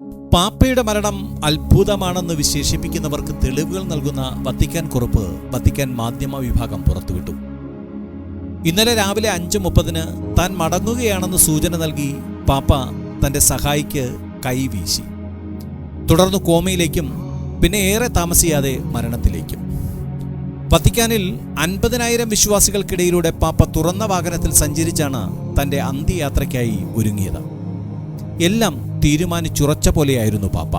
പാപ്പയുടെ മരണം അത്ഭുതമാണെന്ന് വിശേഷിപ്പിക്കുന്നവർക്ക് തെളിവുകൾ നൽകുന്ന വത്തിക്കാൻ കുറിപ്പ് വത്തിക്കാൻ മാധ്യമ വിഭാഗം പുറത്തുവിട്ടു. ഇന്നലെ രാവിലെ 5:30 താൻ മടങ്ങുകയാണെന്ന് സൂചന നൽകി പാപ്പ തൻ്റെ സഹായിക്ക് കൈവീശി. തുടർന്ന് കോമയിലേക്കും പിന്നെ ഏറെ താമസിയാതെ മരണത്തിലേക്കും. വത്തിക്കാനിൽ 50,000 വിശ്വാസികൾക്കിടയിലൂടെ പാപ്പ തുറന്ന വാഹനത്തിൽ സഞ്ചരിച്ചാണ് തൻ്റെ അന്ത്യയാത്രയ്ക്കായി ഒരുങ്ങിയത്. എല്ലാം തീരുമാനിച്ചുറച്ച പോലെയായിരുന്നു പാപ്പ.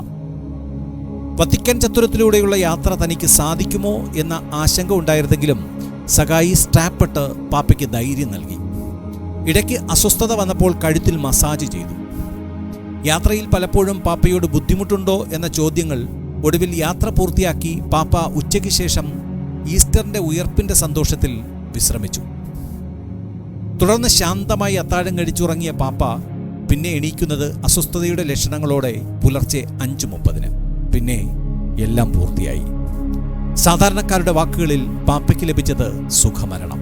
വത്തിക്കാൻ ചത്തുരത്തിലൂടെയുള്ള യാത്ര തനിക്ക് സാധിക്കുമോ എന്ന ആശങ്ക ഉണ്ടായിരുന്നെങ്കിലും സഹായി സ്ട്രാപ്പിട്ട് പാപ്പയ്ക്ക് ധൈര്യം നൽകി. ഇടയ്ക്ക് അസ്വസ്ഥത വന്നപ്പോൾ കഴുത്തിൽ മസാജ് ചെയ്തു. യാത്രയിൽ പലപ്പോഴും പാപ്പയോട് ബുദ്ധിമുട്ടുണ്ടോ എന്ന ചോദ്യങ്ങൾ. ഒടുവിൽ യാത്ര പൂർത്തിയാക്കി പാപ്പ ഉച്ചയ്ക്ക് ശേഷം ഈസ്റ്ററിന്റെ ഉയർപ്പിന്റെ സന്തോഷത്തിൽ വിശ്രമിച്ചു. തുടർന്ന് ശാന്തമായി അത്താഴം കഴിച്ചുറങ്ങിയ പാപ്പ പിന്നെ എണീക്കുന്നത് അസ്വസ്ഥതയുടെ ലക്ഷണങ്ങളോടെ പുലർച്ചെ 5:30. പിന്നെ എല്ലാം പൂർത്തിയായി. സാധാരണക്കാരുടെ വാക്കുകളിൽ പാപ്പയ്ക്ക് ലഭിച്ചത് സുഖമരണം.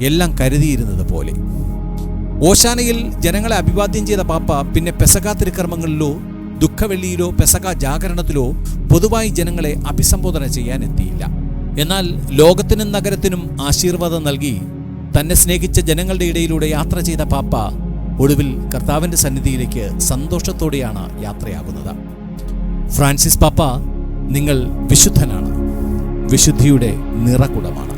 എല്ലാം കരുതിയിരുന്നത് പോലെ. ഓശാനയിൽ ജനങ്ങളെ അഭിവാദ്യം ചെയ്ത പാപ്പ പിന്നെ പെസക തിരുക്കർമ്മങ്ങളിലോ ദുഃഖവെള്ളിയിലോ പെസക ജാഗരണത്തിലോ പൊതുവായി ജനങ്ങളെ അഭിസംബോധന ചെയ്യാനെത്തിയില്ല. എന്നാൽ ലോകത്തിനും നഗരത്തിനും ആശീർവാദം നൽകി തന്നെ സ്നേഹിച്ച ജനങ്ങളുടെ ഇടയിലൂടെ യാത്ര ചെയ്ത പാപ്പ ഒടുവിൽ കർത്താവിൻ്റെ സന്നിധിയിലേക്ക് സന്തോഷത്തോടെയാണ് യാത്രയാകുന്നത്. ഫ്രാൻസിസ് പാപ്പ, നിങ്ങൾ വിശുദ്ധനാണ്, വിശുദ്ധിയുടെ നിറകുടമാണ്.